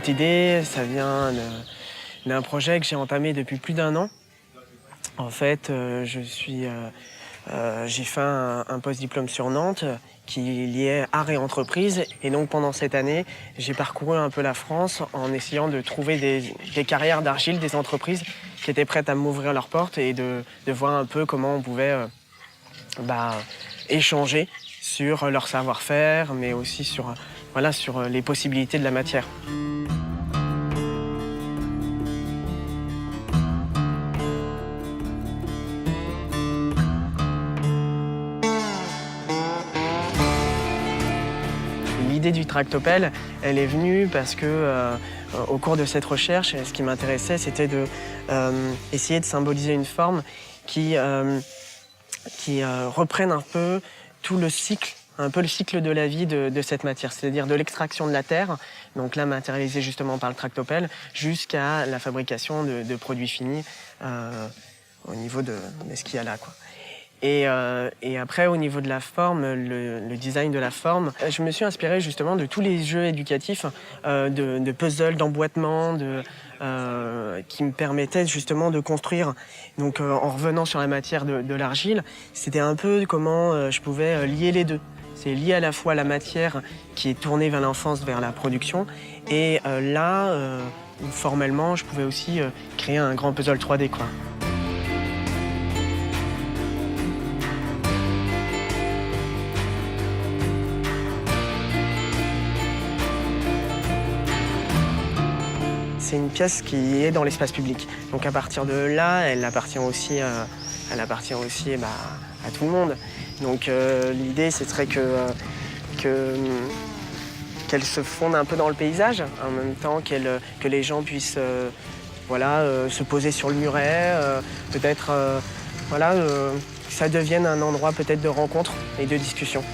Cette idée, ça vient d'un projet que j'ai entamé depuis plus d'1 an. En fait, j'ai fait un post-diplôme sur Nantes qui liait art et entreprise. Et donc pendant cette année, j'ai parcouru un peu la France en essayant de trouver des carrières d'argile, des entreprises qui étaient prêtes à m'ouvrir leurs portes et de voir un peu comment on pouvait échanger sur leur savoir-faire, mais aussi sur les possibilités de la matière. L'idée du tractopelle, elle est venue parce que, au cours de cette recherche, ce qui m'intéressait, c'était de essayer de symboliser une forme qui reprenne un peu tout le cycle, un peu le cycle de la vie de cette matière, c'est-à-dire de l'extraction de la terre, donc là matérialisée justement par le tractopelle, jusqu'à la fabrication de produits finis au niveau de ce qu'il y a là, quoi. Et après, au niveau de la forme, le design de la forme, je me suis inspiré justement de tous les jeux éducatifs, de puzzles, d'emboîtements, qui me permettaient justement de construire. Donc en revenant sur la matière de l'argile, c'était un peu comment je pouvais lier les deux. C'est lié à la fois la matière qui est tournée vers l'enfance, vers la production, et formellement, je pouvais aussi créer un grand puzzle 3D, quoi. C'est une pièce qui est dans l'espace public. Donc à partir de là, elle appartient aussi à tout le monde. Donc l'idée, ce serait qu'elle se fonde un peu dans le paysage, en même temps que les gens puissent se poser sur le muret, peut-être que ça devienne un endroit peut-être de rencontre et de discussion.